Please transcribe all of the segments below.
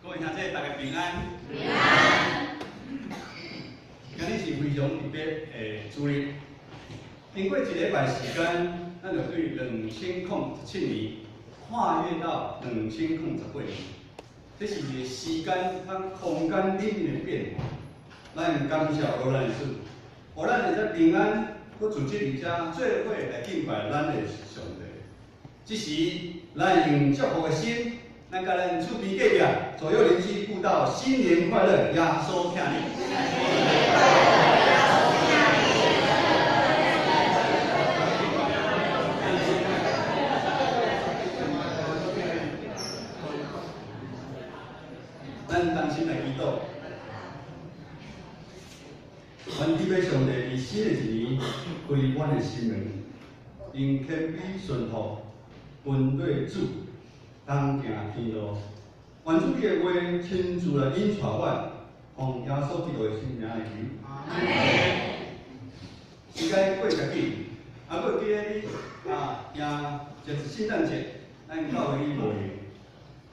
各位兄弟，大家平安。平安。今日是非常特别的主日。经过一礼拜时间，咱就对2017年跨越到2018年，这是一个时间和空间里面的变化。咱感谢无咱的主，互咱会使平安，搁组织伫遮做伙来敬拜咱的上帝。这时，咱用祝福的心。 咱甲咱厝边隔壁左右邻居祝到新年快乐，耶稣听你。咱同心来祈祷，愿主要上帝伫新的一年开阮的心门，因谦卑顺服，跟对主。 当行天路，愿主你的话亲自来引带阮，奉耶稣基督的圣名来求。阿门。时间过诚紧，搁记咧你迎就是圣诞节，咱教会无闲，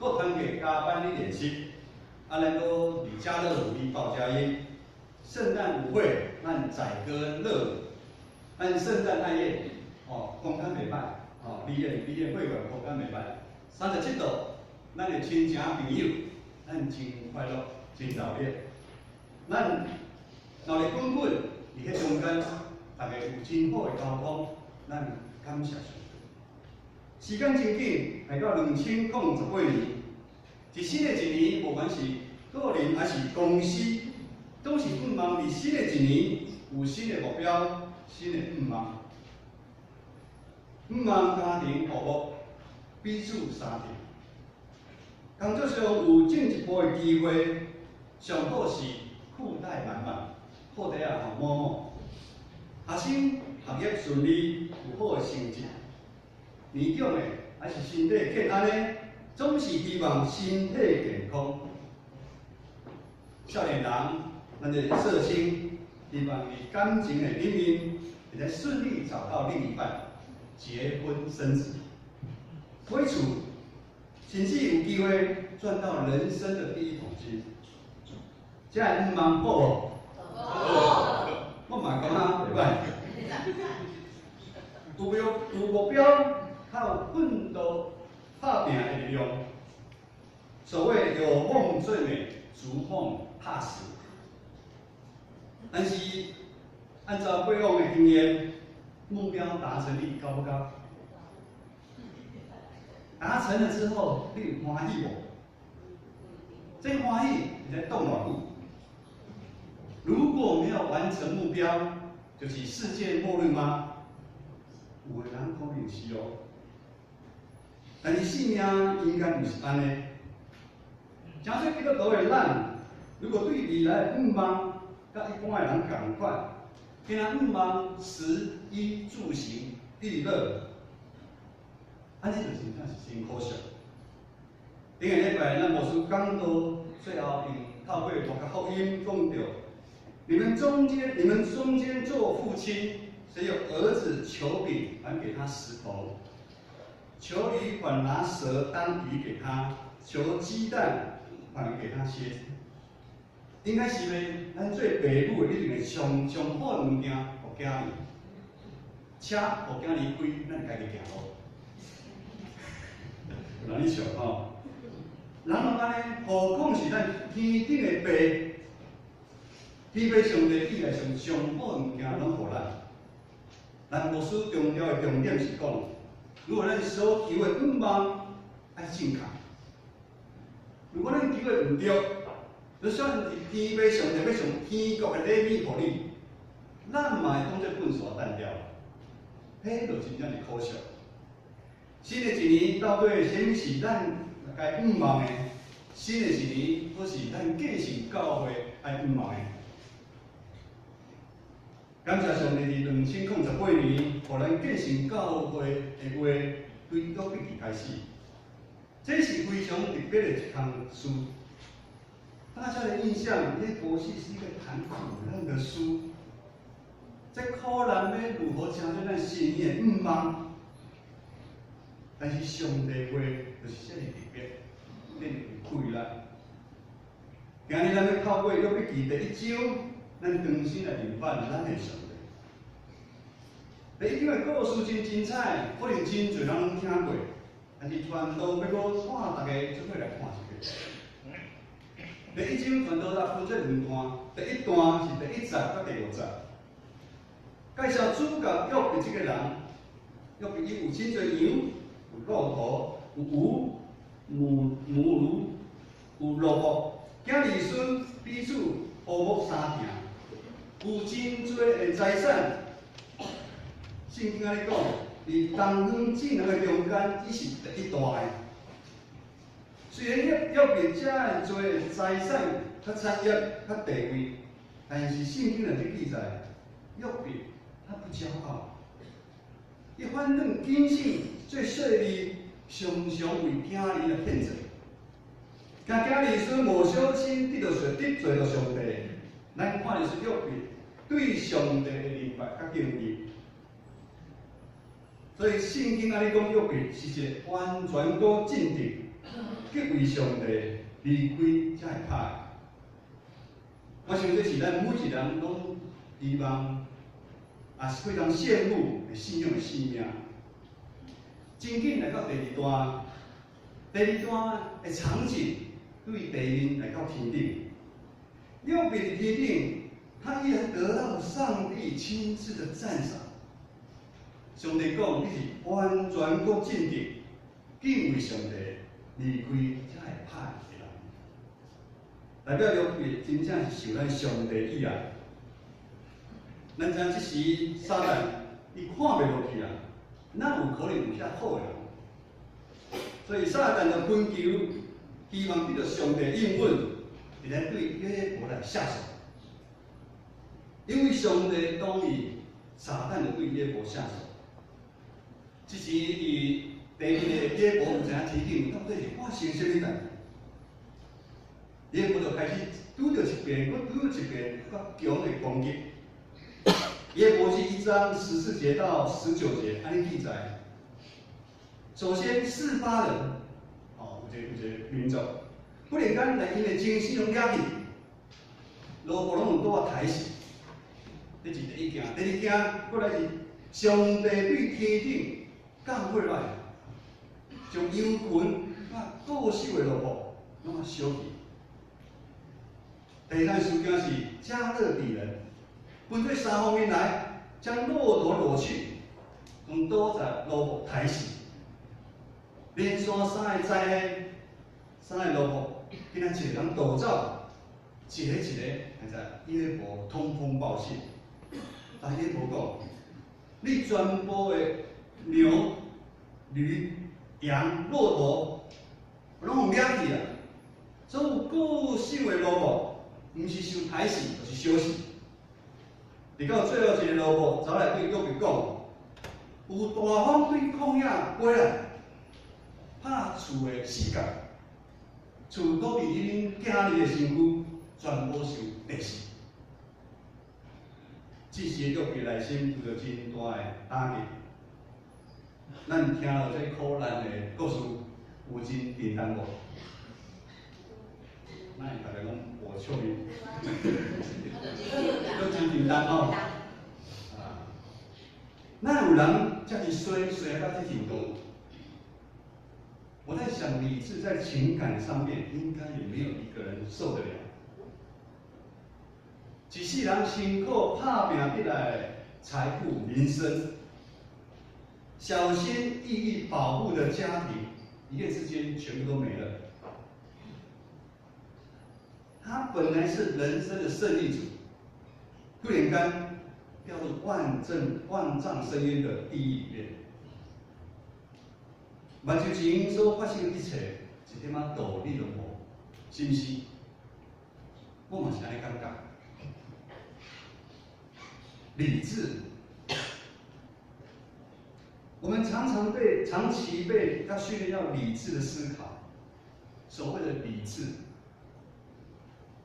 搁团结加班咧练习，咱搁伫家乐福里报佳音，圣诞舞会咱载歌乐舞，咱圣诞爱宴空间袂歹，礼宴会馆空间袂歹。 37度，咱的亲情朋友，咱真快乐，真热烈。咱闹热滚滚，伫迄中间，大家有真好的沟通，咱感谢上帝。时间真紧，来到2018年，一新的一年，无管是个人还是公司，都是盼望伫新的一年有新的目标、新的盼望。盼望家庭和睦。 彼此相挺，工作上有进一步的机会，上好是裤带满满，裤带啊满满。学生学业顺利，有好的成绩。年长的还是身体健安的，总是希望身体健康。少年人，咱的社青，希望你感情的里面，会能顺利找到另一半，结婚生子。 买厝，甚至有机会赚到人生的第一桶金，这样毋茫好无？好。我嘛讲啊，袂歹。有目标，还有奋斗打拼的力量。所谓有梦最美，逐梦踏实。但是按照过往的经验，目标达成率高不高？ 达成了之后，你有欢喜无？这欢喜你在动脑部。如果没有完成目标，就是世界末日吗？有的人可能是哦。但是信仰应该不是安尼。假设基督徒的咱，如果对未来的盼望，甲一般的人同款，跟他盼望食衣住行娱乐。 安尼就是真是真可惜。顶个礼拜咱牧师讲到最后，透过某个福音讲到，你们中间做父亲，谁有儿子求饼，还给他石头；求鱼，反拿蛇当鱼给他；求鸡蛋，反给他蝎子。应该是咧，咱做爸母的一定会上好的物件，互囝儿，车互囝儿开，咱家己行路。 人你想吼，人若安尼，何况是咱天顶的爸，天父上帝以来上好的物件拢互咱。咱牧师重要的重点是讲，如果咱所求的盼望爱正确，如果咱求的唔对，就算是天父上帝要上天国的礼物互你，咱嘛会当作粪扫单掉，迄就真正是可惜。 新的一年到底什么是咱该盼望的？新的一年，或是咱继续教会爱盼望的。感谢上帝伫2018年，互咱继续教会的话对到必开始，这是非常特别的一项书。大家的印象，这过去是一个谈苦难的书，在苦难要如何成就咱新年的盼望？ 但是上帝话就是这么特别，这么有气力。今日咱要透过约伯记第1章，咱重新来明白咱的上帝。第1章的故事真精彩，可能真侪人拢听过，但是传道要搁带大家做伙来看一下。第1章传道来分做2段，第1段是第1节到第5节，介绍主角约伯这个人。约伯伊有真侪羊，有骆驼，有牛，母驴，有萝卜，囝儿孙彼此和睦相听，有真侪的财产。圣经安尼讲，伫东方智能的中间，伊是第一大的。虽然约伯遮多的财产、较产业、较地位，但是圣经内底记载，约伯他不骄傲。伊反正谨慎做细利，常常为囝儿来献祭。甲囝儿孙无小心得罪了上帝，咱看就是约伯对上帝的明白甲敬畏。所以圣经安尼讲，约伯是一个完全搁正直，极为上帝离开才会歹。我想这是咱每一人拢希望，也是非常羡慕的信仰的生命。真紧来到第2段，第2段的场景对地面来到天顶，约伯的天顶，他依然得到上帝亲自的赞赏。上帝讲你是完全搁正直，敬畏上帝，离开才会歹的人。代表约伯真正是受咱上帝喜爱。咱知即时撒旦伊看袂落去啊，哪有可能有遐好的人？所以撒旦就恳求，希望得到上帝应允，伫咱对约伯来下手。因为上帝同意，撒旦就对约伯下手。即时伫第2个约伯有知影天顶到底是发生什么代志？约伯就开始拄着一遍，搁拄着一遍较强的攻击。约伯记1章14节到19节，安尼记载。首先，事发人，有一个民族，忽然间来因的精神拢抓去，萝卜拢有倒抬死。这是第1件，第2件，过来是上帝对天顶降下来，将羊群甲过手的萝卜拢烧去。第3事件是加勒底人。分做3方面来，将骆驼掳去，用刀在萝卜抬死。连续3个灾害，3个萝卜，竟然一个人逃走，一个，还在约伯通风报信。但约伯讲，你全部的牛、驴、羊、骆驼，拢有抓去啊！所有过手的萝卜，毋是受抬死，就是烧死。直到最后一个萝卜走来对约伯讲：有大风对旷野飞来，拍厝的四角，厝倒伫恁囝儿的身躯，全部受地死。这时约伯内心遇到真大的打击。咱听到这苦难的故事，有真简单无？咱大家拢无笑伊，都真简单吼。哪有人遮尔衰到这程度？我在想，理智在情感上面，应该也没有一个人受得了。一世人辛苦打拼得来的财富、名声，小心翼翼保护的家庭，一夜之间全部都没了。他本来是人生的胜利组，忽然间掉入万丈深渊的地狱里面。目睭前所发生的一切，一点仔道理都无，是不是？我嘛是安尼感觉。理智，我们长期被要训练要理智的思考。所谓的理智，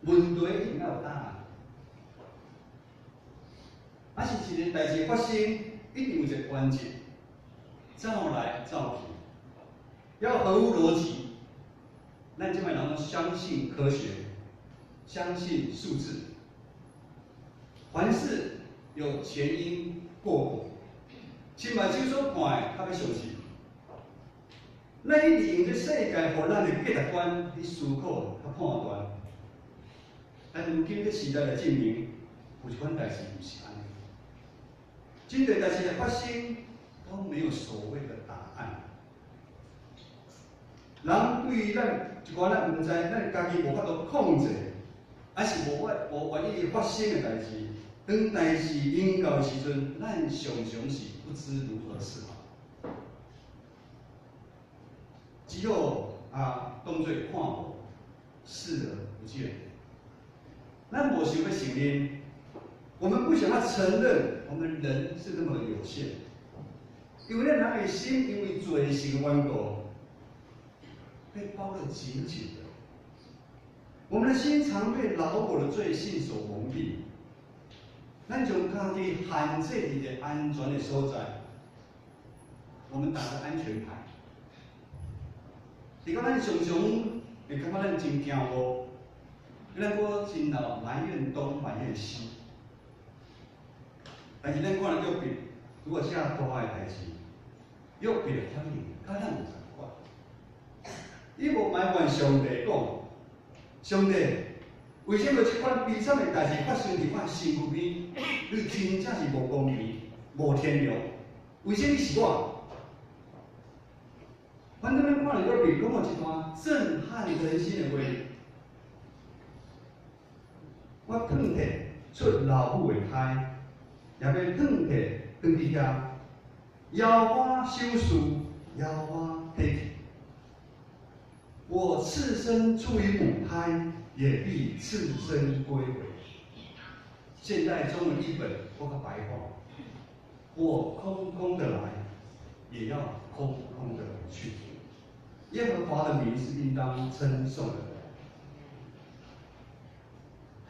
问题一定要有答案。而是一个代志发生，一定有一个关键，照来照去，要合乎逻辑。咱这摆人都相信科学，相信数字，凡事有前因后果，亲目睭所看的，较要相信。咱一直用这世界，互咱的价值观去思考、去判断。但如今这时代来证明，有一款代志不是安尼。真侪代志的发生，都没有所谓的答案。人对于咱一寡咱唔知，咱家己无法度控制，还是无愿意发生的代志，当代志应到的时阵，咱常常是不知如何是好。只有当作看无，视而不见。咱无想要承认，我们不想要承认，我们人是那么的有限。因为咱人的心，因为罪行的缘故，被包得紧紧的。我们的心常被老我的罪性所蒙蔽。咱从家己限制你的安全的所在，我们打着安全牌。结果咱常常会感觉咱真惊无，咱搁真闹埋怨东埋怨西。但是咱看了约伯，如果下大的代志，约伯的反应甲咱有相款。伊无埋怨上帝讲，上帝为什么这款悲惨的代志发生伫我身躯边？你真正是无公平、无天良，为什么是我？反正咱看了约伯讲了一段震撼人心的话，我褪摕出老母的胎，也要褪摕转去遐，要我收拾，要我提起。我赤身出于母胎，也必赤身归回。现代中文译本我个白话，我空空的来，也要空空的去。耶和华的名是应当称颂的。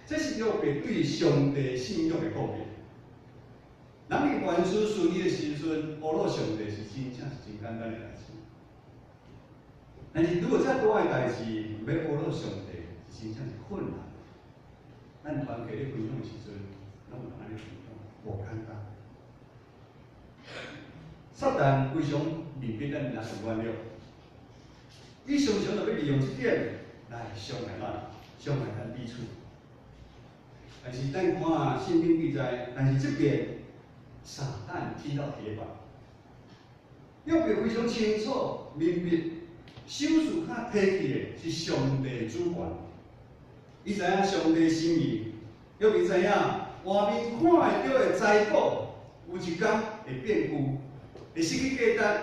这是约伯对上帝信仰的告别。人伫万事顺利的时阵，阿罗上帝是真正是真简单的代志。但是如果遮大的代志要阿罗上帝，真正是困难。咱团契咧分享的时阵，拢有安尼分享，无简单。撒旦非常明白咱人的软弱，伊常常就要利用这点来伤害咱彼此。但是咱看圣经记载，但是这边撒旦踢到铁板，约伯非常清楚明白，手术较提起的是上帝主权。伊知影上帝心意，约伯知影外面看会到的财宝，有一天会变故，会失去价值，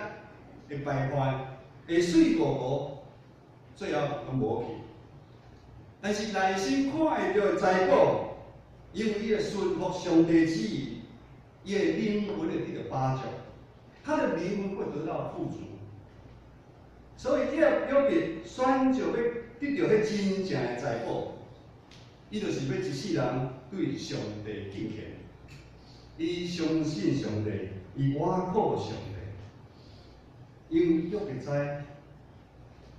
会败坏，会水糊糊，最后拢无去。但是内心看会到的财宝，因为伊会顺服上帝旨意，伊的灵魂会得到发展，他的灵魂会得到富足。所以约伯选择要得到迄真正的财宝，伊就是要一世人对上帝敬虔，伊相信上帝，伊倚靠上帝。因为约伯知，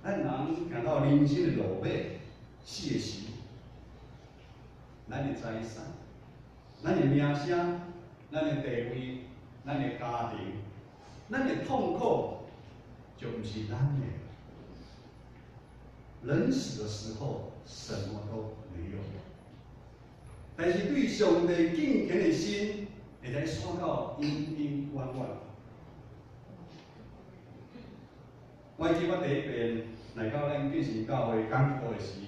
咱人行到人生的路尾，死的时，咱的财产、咱的名声、咱的地位、咱的家庭、咱的痛苦，就不是咱的。人死的时候，什么都没有。但是对上帝敬虔的心，会来刷到阴阴弯弯。我记我第一遍来到咱建成教会讲课的时，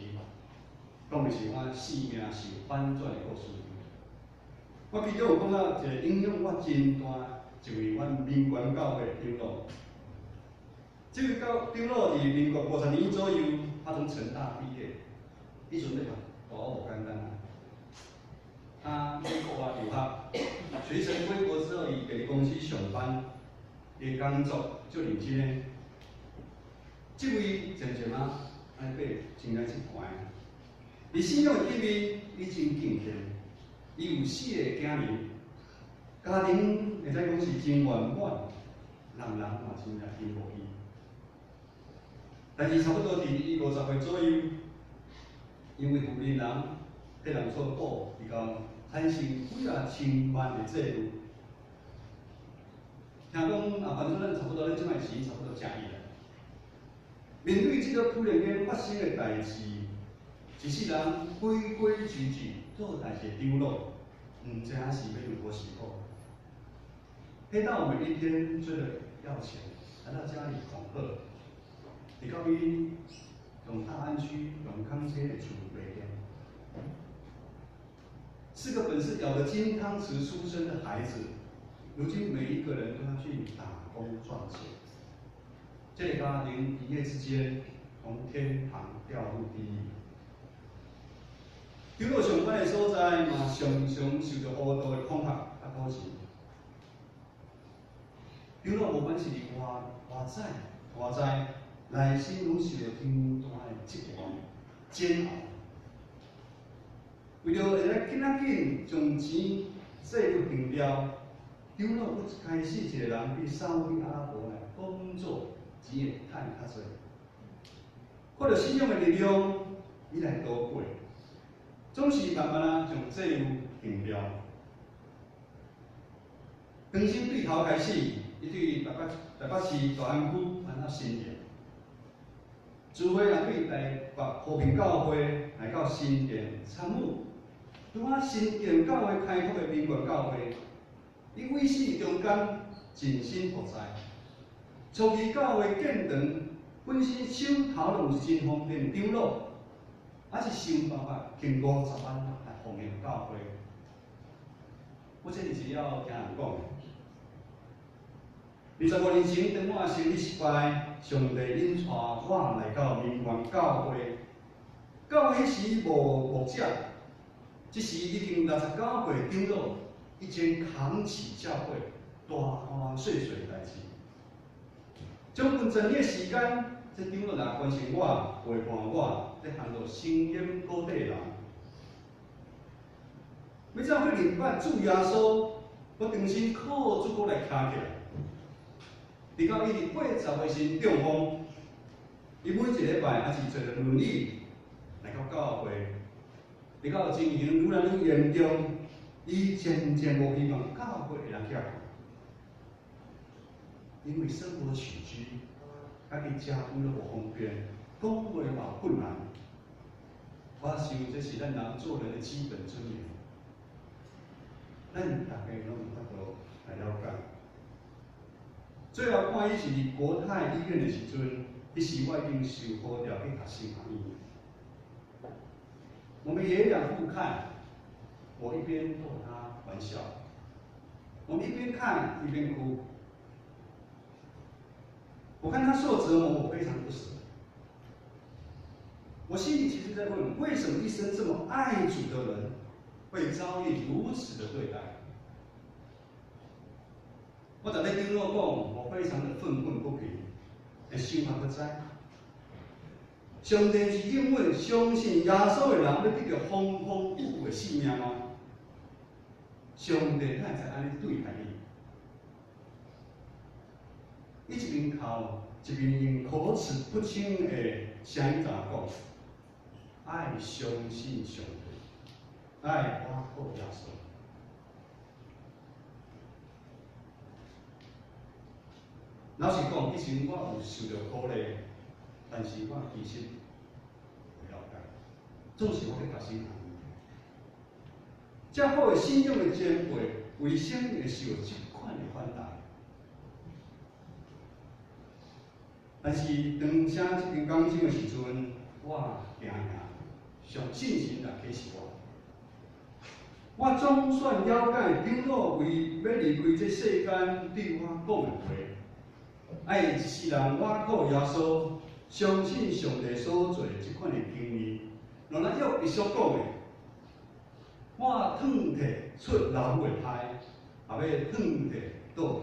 讲的是我生命是反转的故事。我其中有讲到一个影响我真大，一位阮民权教会的长老。这位长老伫民国50年左右，他从成大毕业，伊阵要读大学无简单啊。他美国留学，学成归国之后，伊伫公司上班，伊工作就认真的。这位渐渐安尼爬真来一悬。伫信仰的顶面，伊真敬虔，伊有4个囝儿，家庭会使讲是真圆满，人人嘛真正羡慕伊。但是差不多伫伊50岁左右，因为富人人被人所保，伊讲产生几啊千万的债务。听讲反正咱差不多咱即摆钱差不多正亿啦。面对即个突然间发生的代志，一世人规规矩矩做代志丢落，唔知影是要如何是好。黑道每一天追着要钱，来到家里恐吓，你到伊从大安区永康街的厝北边，是个本是咬着金汤匙出生的孩子，如今每一个人都要去打工赚钱。这个家庭一夜之间从天堂掉入地狱。丢落上班的所在嘛，常常受到恶道的恐吓甲讨钱。丢落无管是伫外在，内心拢受到天大的折磨、煎熬。为着会来紧仔紧将钱债务还掉，丢落不开始一个人去沙特阿拉伯来工作，钱会趁较侪。靠着信用的力量，伊来度过，总是慢慢啊将债务还掉。长新对头开始，伊对台北市大安区安那新店，自会也对台北和平教会来到新店参与。拄啊新店教会开拓的民权教会，伊为死中间尽心负责。初期教会建堂，本身手头拢是真方便张罗，还是想办法经50万来奉献教会。我这是要听人讲的。25年前，当我生理失败，上帝引带我来到民权教会。到迄时无牧者，即时已经69岁长老，已经扛起教会大花细碎代志。将近10年的时间，这长老来关心我，陪伴我，在行到声音高地人。要怎去明白主耶稣，我重新靠主来徛起来。直到伊伫80岁时中风，伊每一礼拜还是坐着轮椅来到教会。直到情形愈来愈严重，伊渐渐无希望教会会来起来，因为生活起居，家己食饭都无方便，讲话嘛困难。我想这是咱人做人的基本尊严，咱大家拢有法度来了解。最后看伊是伫国泰医院的时阵，迄时我已经受呼调去读心理医。我们爷俩互看，我一边逗他玩笑，我们一边看一边哭。我看他受折磨，我非常不舍。我心里其实在问：为什么一生这么爱主的人，会遭遇如此的对待？我在咧跟我讲，我非常的愤愤不平，也心怀不知。上帝是应允相信耶稣的人要得到丰丰富富的性命吗？上帝哪会安尼对待你？伊一边哭，一边用口齿不清的声音甲我讲：爱相信上帝，爱倚靠耶稣。老实讲，以前我有受到鼓励，但是我其实不了解，总是我去读心行。遮好的信仰的前辈，为什么会受这款的反弹？但是当写这篇讲经的时阵，我行，上信心来启示我。我总算了解长老为要离开这世间对我讲的话。爱一世人倚靠耶稣，相信上帝所做这款的经历，若咱要必须讲的，我烫摕出老母的胎，也要烫摕倒，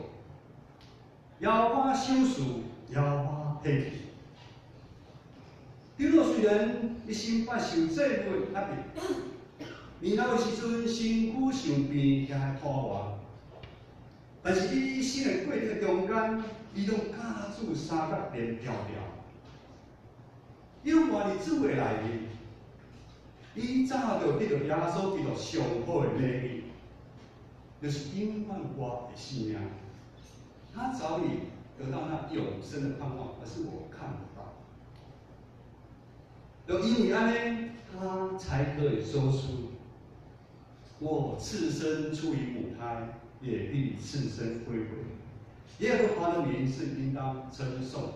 摇花手术，摇花退去。长老虽然一生八受债务压力，年老的时阵身躯伤病，惊来拖我，但是伊一生的过程中间，伊拢家主三角连条条，伊拢活伫主的内面。伊早就得到耶稣基督上好的礼物，就是永远我的性命。他早已得到那永生的盼望，而是我看不到。就因为安尼，他才可以说出：我赤身出于母胎，也必赤身归回。耶和华的名是应当称颂的。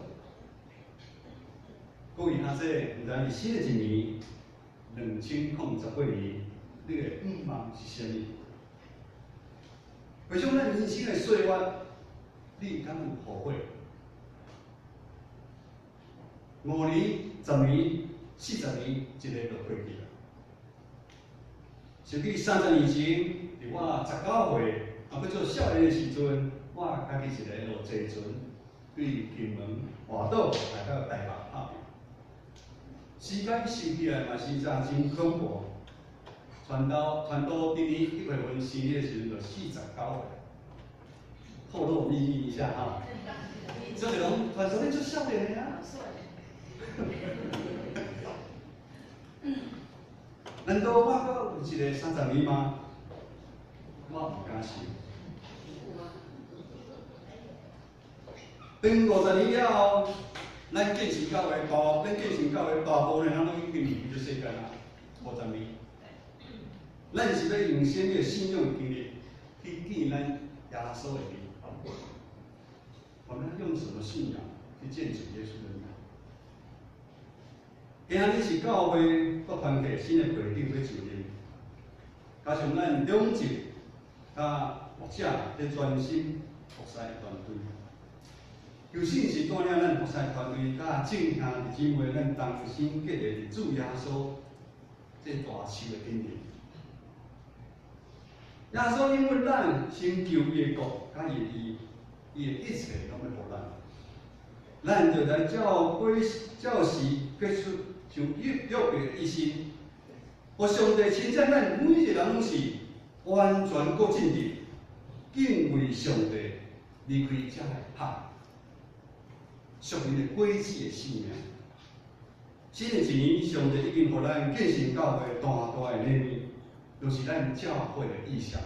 各位他说，唔知是新的一年，2018年，你的愿望是啥物？回想咱人生的岁月，你敢有后悔？5年、10年、40年，一个就过去了。甚至30年前，伫我19岁，要做少年的时阵，我家己一个落坐船，对金门、华岛来到台北拍拼。时间收起来嘛是真恐怖。传到今年1月份生日的时阵，就49岁。透露秘密一下哈，这个人传说你做少年的呀。难道我阁有一个30年吗？我唔敢想。等50年了后，咱建成到的大部分人拢已经离开这世界啦，50年。咱是要用什么信仰经历去见咱耶稣的面？我们用什么信仰去见证耶稣的名？今日是教会各团体新的会长要就任，加上咱两职甲牧者在专心服侍团队。求圣是带领咱服侍团队甲正兄姊妹，咱同心结合主耶稣这大树的顶面。耶稣因为咱先求伊的国，甲伊的义，伊的一切拢要互咱。咱就在教时结出像约的一心，互上帝称赞咱每一个人拢是完全过正直，敬畏上帝，离开遮个拍，属于的轨迹的性命。新的一年，上帝已经互咱建成教会大大的礼物。就是咱教会的意向，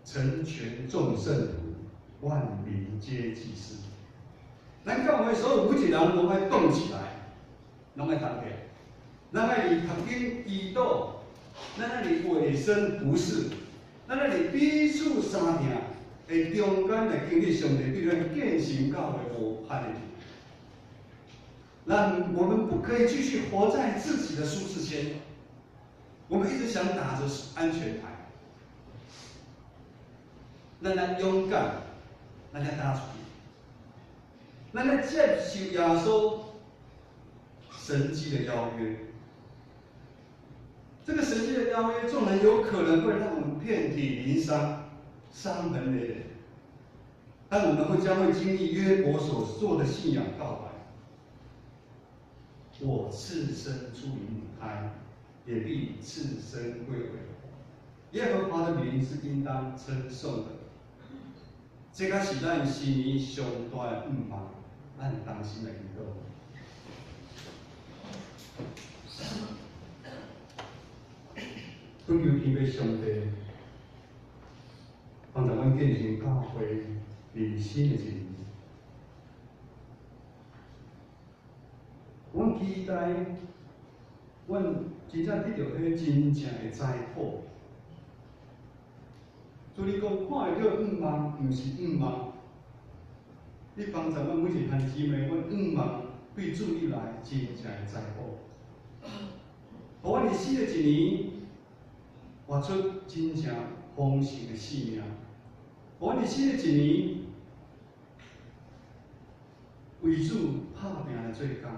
成全众圣徒，万民皆祭司。咱教会所有每一人拢爱动起来，拢爱团结，咱爱伫读经、祈祷，咱爱伫卫生服侍，咱爱伫彼此相听，会中间来经历上帝对咱建成教会无限的力。我们不可以继续活在自己的舒适圈。我们一直想打着安全牌，咱勇敢，咱打出去，咱接受耶稣神迹的邀约。这个神迹的邀约，纵然有可能会让我们遍体鳞伤、伤痕累累，但我们将会经历约伯所做的信仰告白：我赤身出于母胎，也必赤身归回。耶和华的名是应当称颂的。这个是咱新年上大的愿望，咱当心来祈祷。恳求天父上帝，帮助阮建成教会伫新的一年。阮期待，阮真正得到迄真正的灾祸。所以讲，看会到愿望，毋是愿望。你帮助阮每一项姊妹，阮愿望对主你来真正的灾祸。互阮伫新的一年，活出真正丰盛的生命。互阮伫新的一年，为主拍拼来做工。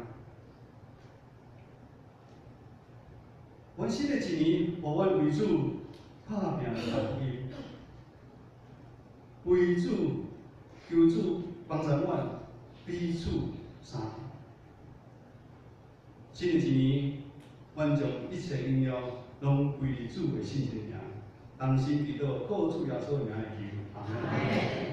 阮新的一年，互阮为主拍拼来传福音，为主求主帮助阮彼此相爱。新的一年，阮将一切荣耀拢归主的圣名，同心祈祷，靠主耶稣的名来求，阿门。